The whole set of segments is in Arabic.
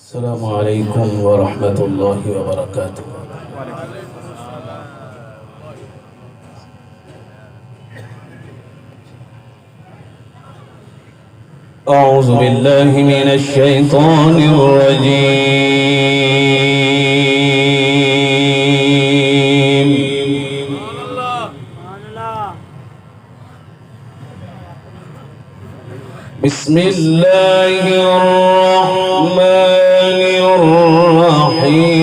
السلام عليكم ورحمة الله وبركاته. أعوذ بالله من الشيطان الرجيم. بسم الله الرحمن الرحيم.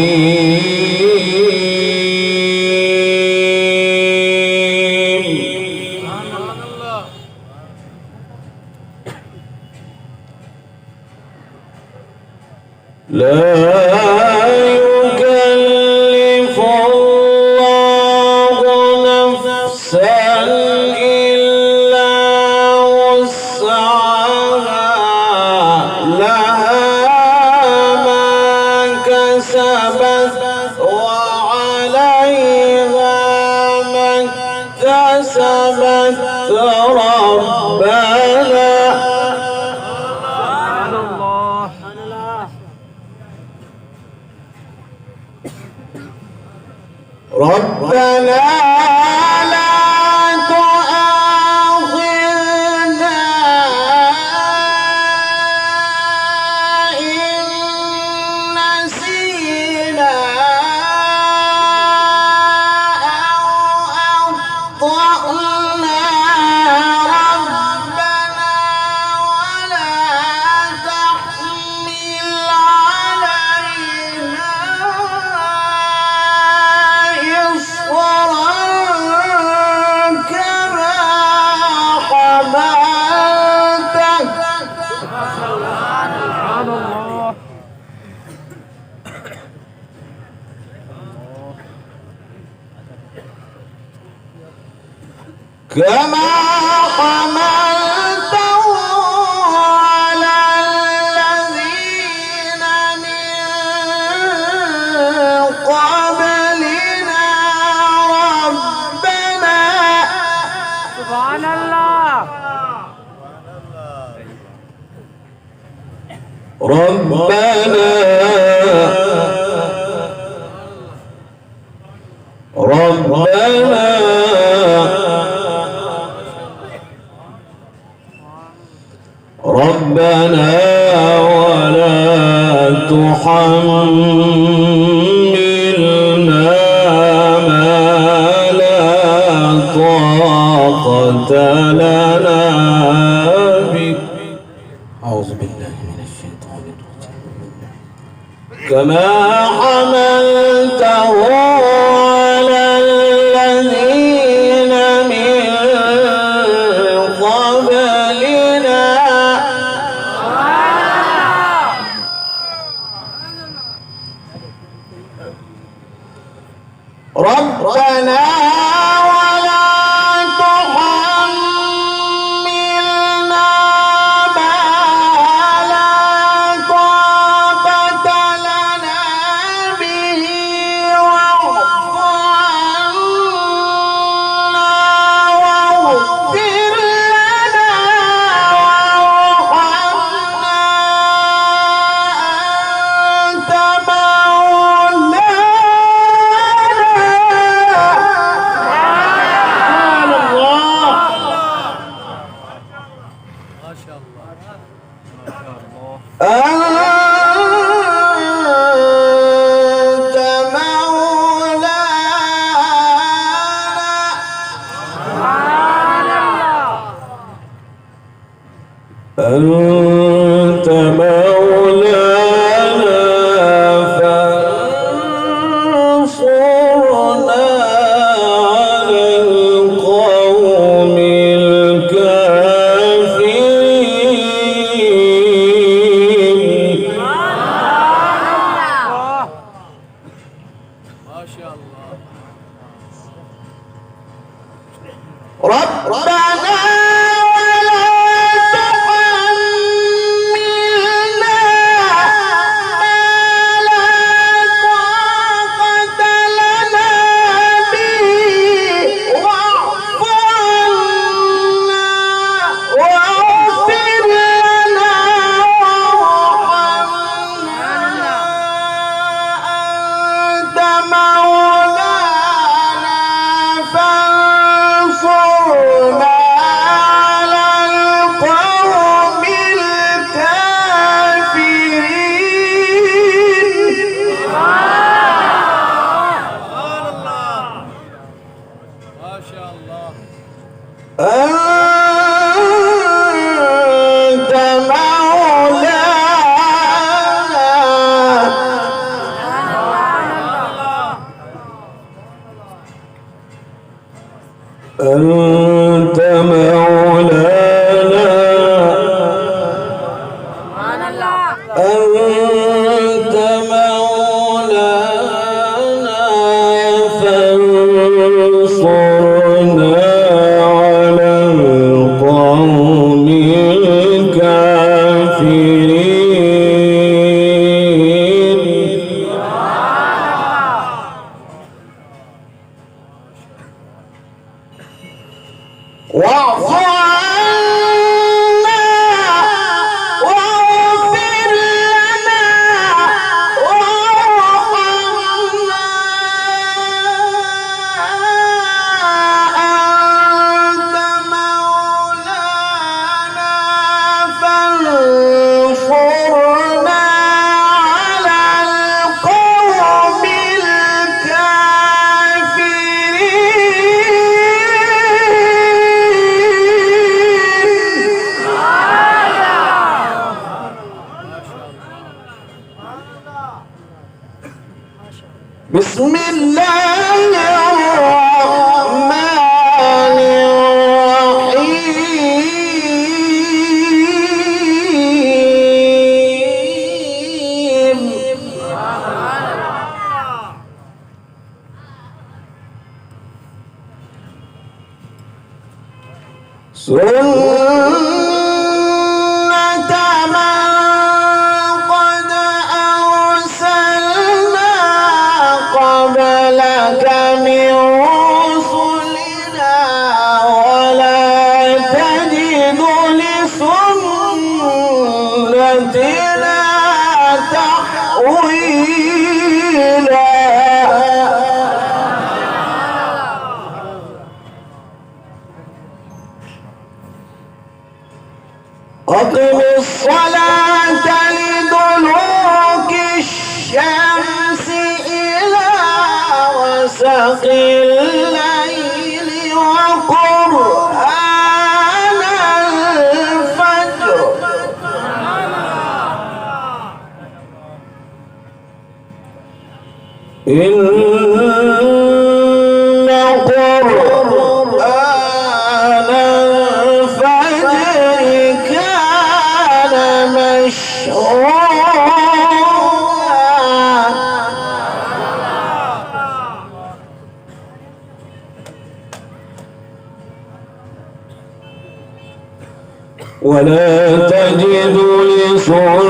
لا يكلف الله نفسا إلا وسعها لها ما كسبت وعليها ما اكتسبت. ربنا لا تؤاخذنا إن نسينا أو أخطأنا. ربنا ولا تحمل علينا كما حملته على الذين من قبلنا. ربنا سبحان الله. ربنا ولا تحملنا ما لا طاقة لنا به. أعوذ بالله من الشيطان الرجيم. كما حملته على الذين من قبلنا. ربنا ولا تحملنا ما لا طاقة لنا به واعف عنا واغفر لنا وارحمنا أنت مولانا. أنت مولانا فانصرنا على القوم الكافرين. ما شاء الله. ربنا أنت مولانا أنت مولانا أنت مولانا فانصرنا على القوم الكافرين واعف عنا واغفر لنا وارحمنا أنت مولانا فانصرنا على القوم الكافرين. بسم الله الرحمن الرحيم سنة من قد أرسلنا قبلك من رسلنا ولا تجد لسنتنا تحويلا أقم الصلاة لدلوك الشمس إلى غسق الليل وقرآن الفجر إن قرآن الفجر كان مشهودا ولا تجد لسنتنا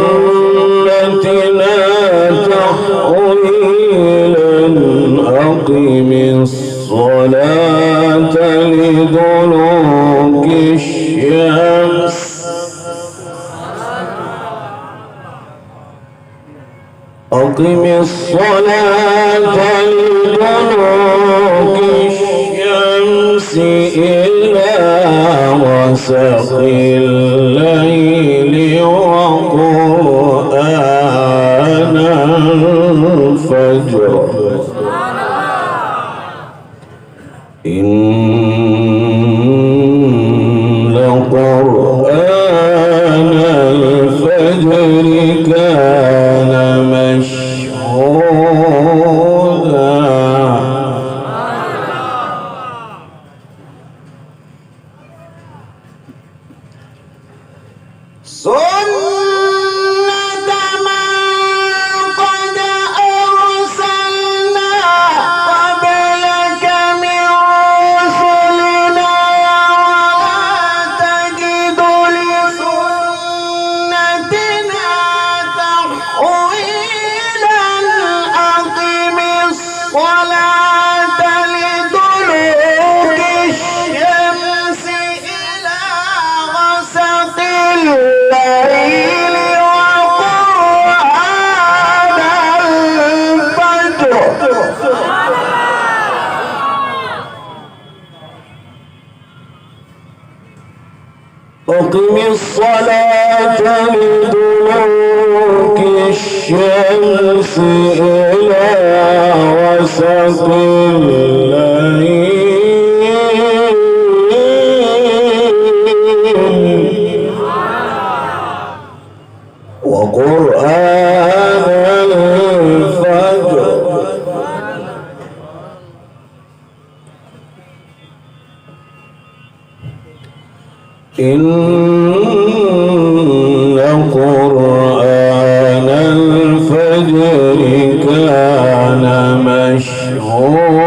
تحويلا أقم الصلاة لدلوك الشمس أقم الصلاة لدلوك الشمس إلى غسق الليل وقرآن الفجر إن قرآن الفجر كان مشهودا سنة من قد أرسلنا قبلك من رسلنا ولا تجد لسنتنا تحويلا أقم الصلاة لدلوك الشمس إلى غسق الليل وقرآن الفجر أقم الصلاة لدلوك الشمس إلى غسق الليل إن قرآن الفجر كان مشهودا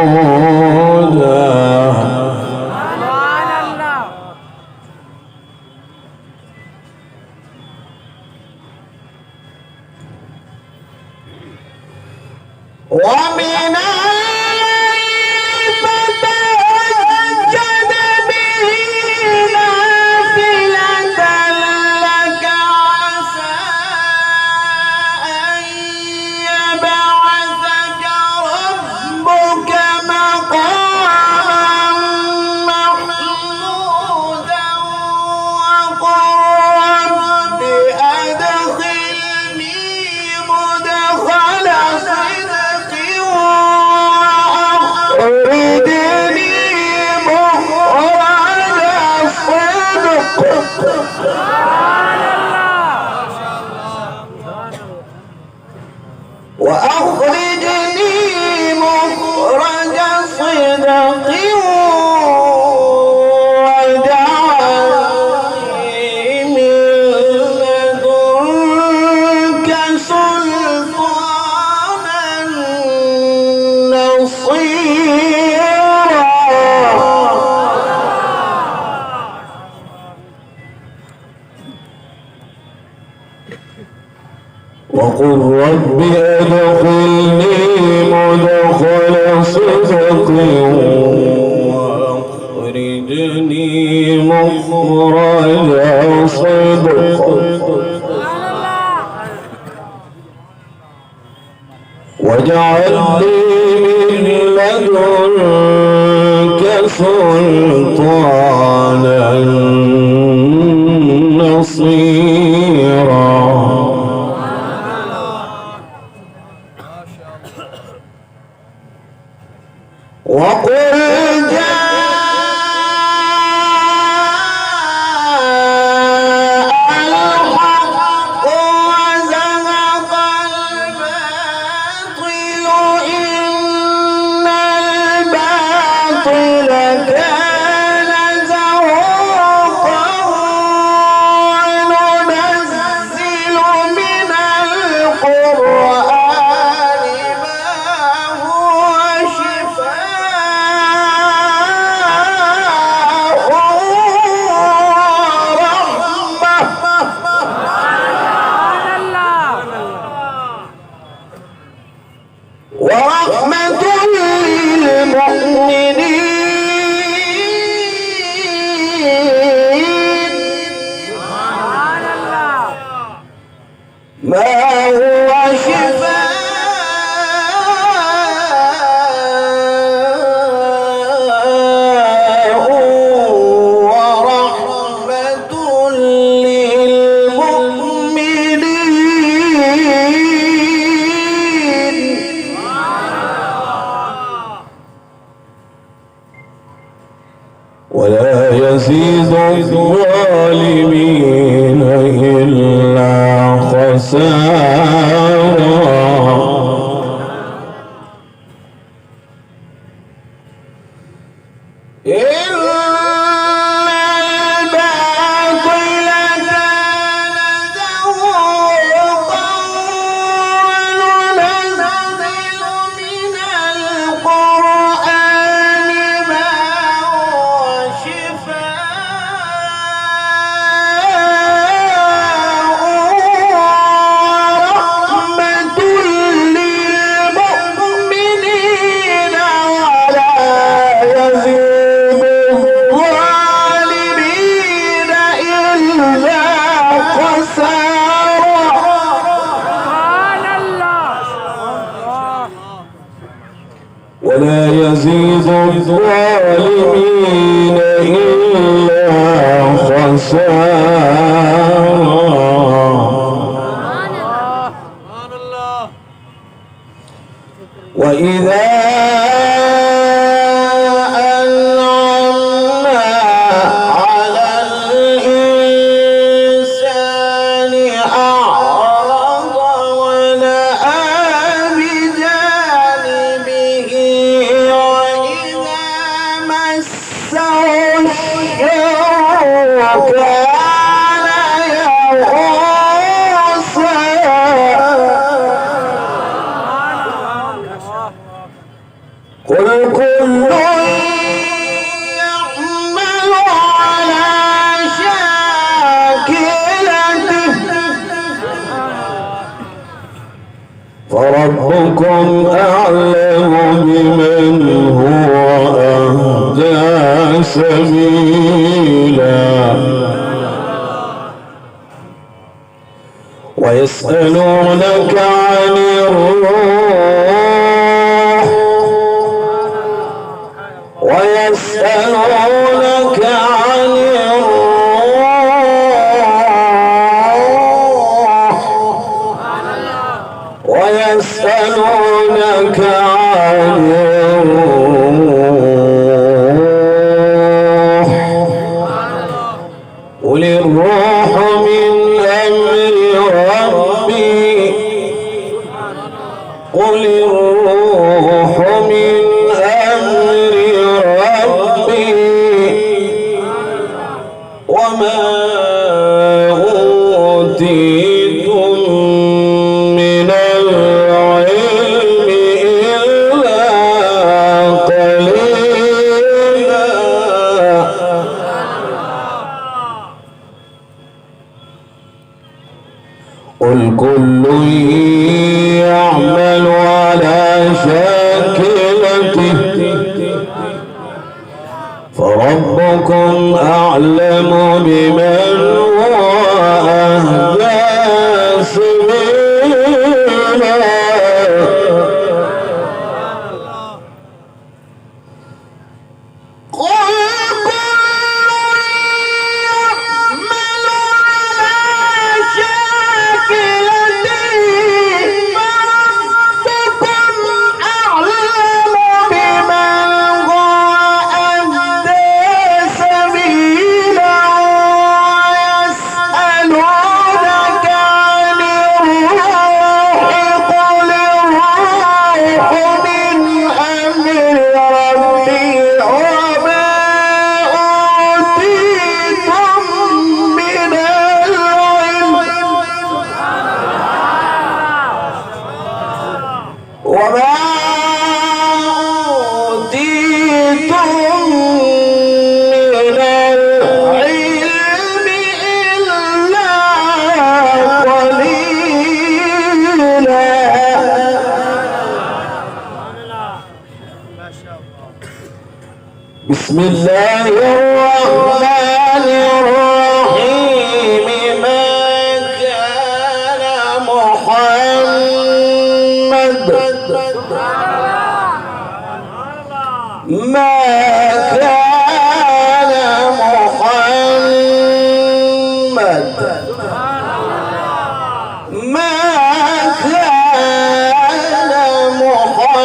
ومن فتهجد به نافلة لك عسى أن يبعثك ربك مقاما محمودا وقل رب أدخلني مدخل صدق وأخرجني مخرج صدق وأخرجني مخرج صدق واجعلني من لدنك سلطانا نصيرا وقل رب أدخلني مدخل صدق وأخرجني مخرج صدق واجعل لي من لدنك سلطانا نصيرا وقل جاء الحق وزهق الباطل إن الباطل كان زهوقا وننزل من القرآن ما هو شفاء ورحمة للمؤمنين ما هو شفاء ورحمة للمؤمنين ولا يزيد الظالمين إلا خسارا إن الباطل كان زهوقا وننزل من القرآن ما هو شفاء ورحمة للمؤمنين ولا يزيد الظالمين إلا خسارا ولا يزيد الظالمين إلا خسارا وإذا أنعمنا على الإنسان أعرض ونأى بجانبه وإذا مسه الشر كان يغوصا قل كل يعمل على شاكلته فربكم أعلم بمن هو أهدى سبيلا ويسألونك عن الروح ويسألونك عن الروح ويسألونك عن الروح قل الروح من أمر ربي قل الروح من أمر ربي وما أوتيتم من العلم إلا قليلا قل كل يعمل على شاكلته فربكم أعلم بمن هو أهدى سبيلا قل كل يعمل على شاكلته فربكم أعلم بمن هو أهدى سبيلا ويسألونك عن الروح قل الروح من أمر ربي وما أوتيتم من العلم وما أوتيتم من العلم إلا قليلا بسم الله الرحمن الرحيم ما كان محمد ما كان محمد ما كان محمد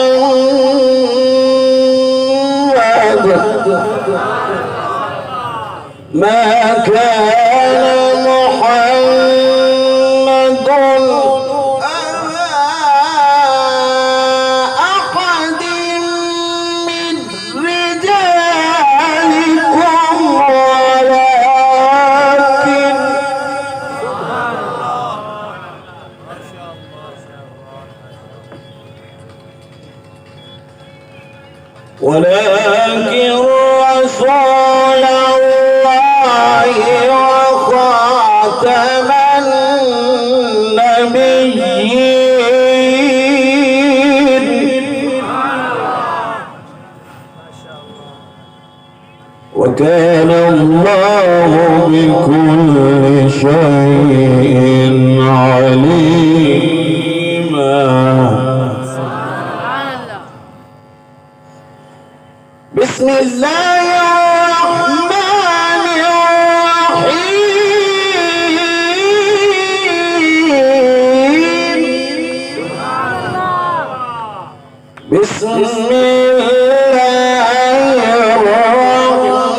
ما كان محمد أبا أحد من رجالكم ولكن رسول الله وخاتم النبيين وكان الله بكل شيء عليما. بسم الله الرحمن الرحيم. بسم الله الرحمن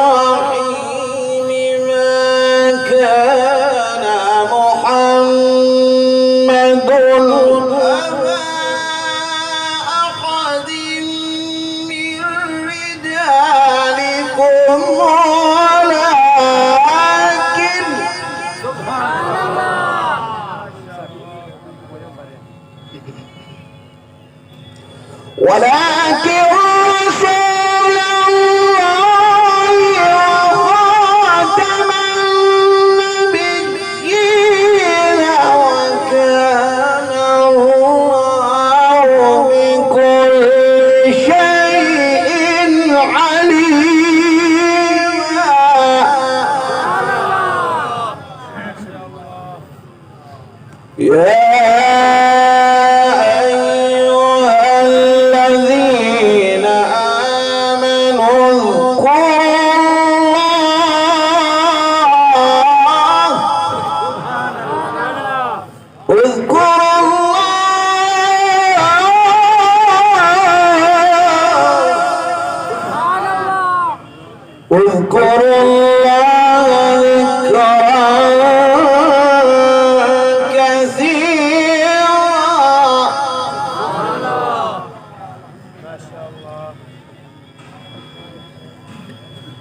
الرحيم. ما كان محمد أبا أحد من ولكن رسول الله وخاتم النبيين وكان الله بكل شيء عليما. يا اذكروا الله ذكرا كثيرا.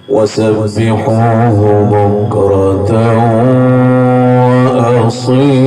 وسبحوه بكرة وأصيلا.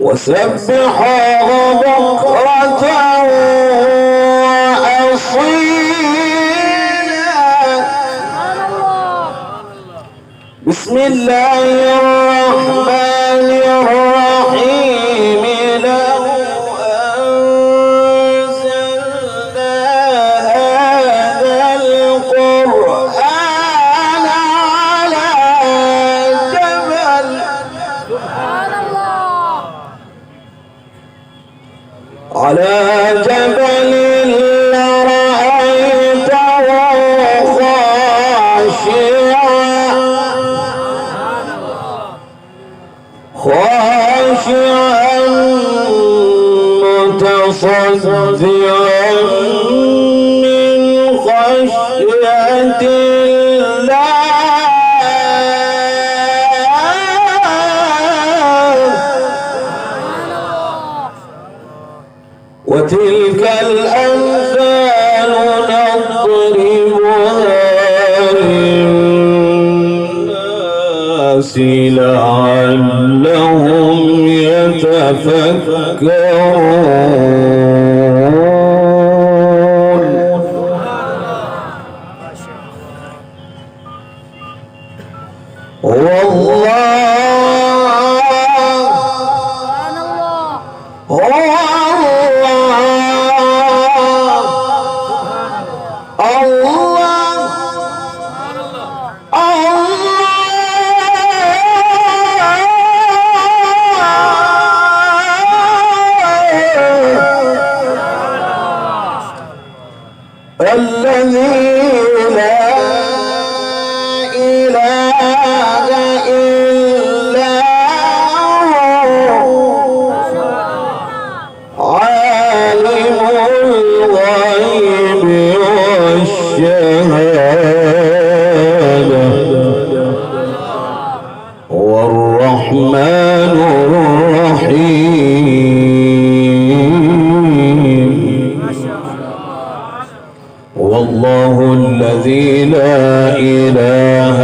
وسبحوه بكرة وأصيلا. بسم الله الرحمن الرحيم. لو أنزلنا هذا القرآن على جبل لرأيته خاشعا متصدعا من خشية وتلك الأمثال نضربها للناس لعلهم يتفكرون. الذي لا إله إلا هو عالم الغيب والشهادة والرحمن الرحيم. والله الذي لا إله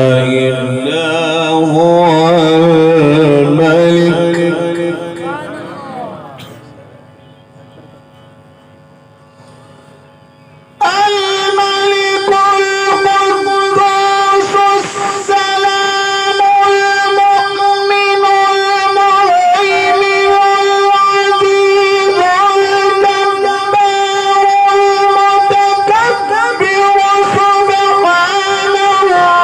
إلا هو الملك القدوس السلام المؤمن المهيمن العزيز الجبار المتكبر. سبحان الله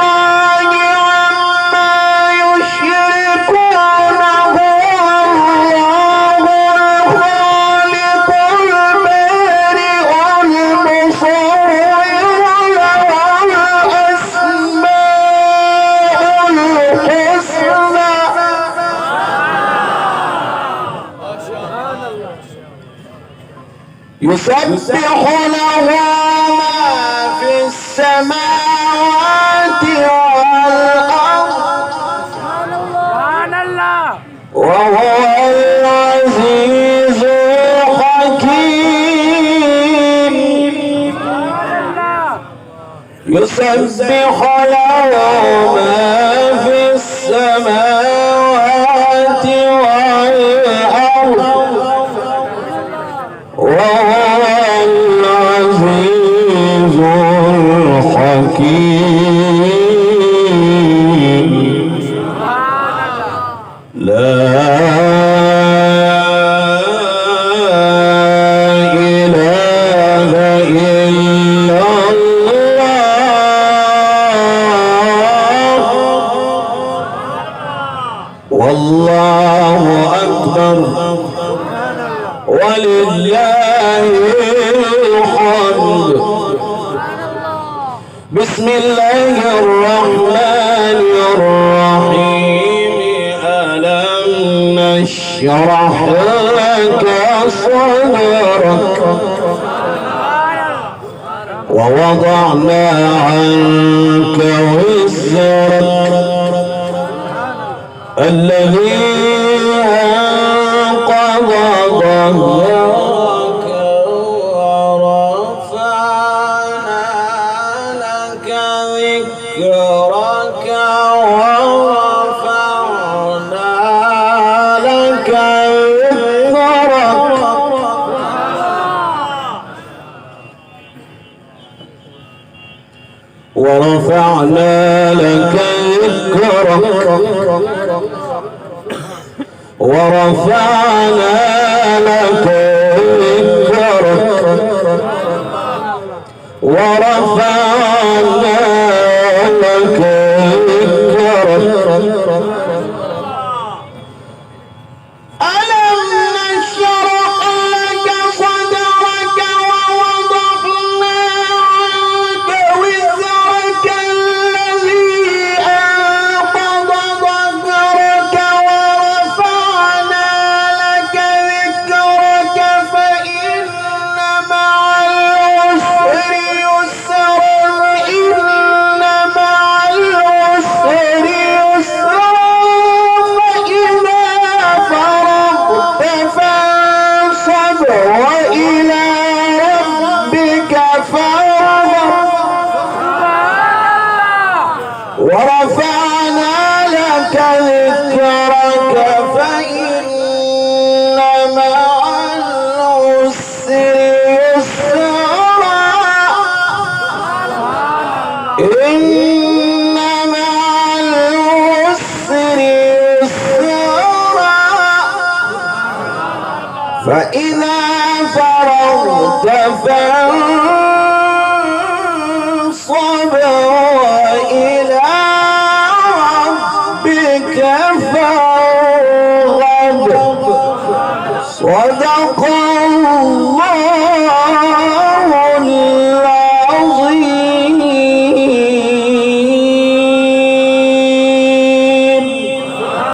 يسبح له ما في السماوات والأرض سبحان الله وهو العزيز الحكيم يسبح له ما في السماوات والأرض وهو العزيز الحكيم لا إله إلا الله والله أكبر ولله الحمد بسم الله الرحمن الرحيم ألم نشرح لك صدرك ووضعنا عنك وزرك الذي أنقض ظهرك ورفعنا لك ذكرك ورفعنا لك ذكرك ورفعنا لك ذكرك ورفعنا لك ذكرك ورفعنا لك ذكرك ألم نشرح لك صدرك ووضعنا عنك وزرك الذي أنقض ظهرك ورفعنا لك ذكرك فإن مع العسر يسرا إن مع العسر يسرا فإذا فرغت فانصب وإلى ربك فارغب ورفعنا لك ذكرك فإن مع العسر يسرا إن مع العسر يسرا فإذا فرغت فانصب وإلى ربك فارغب صدق الله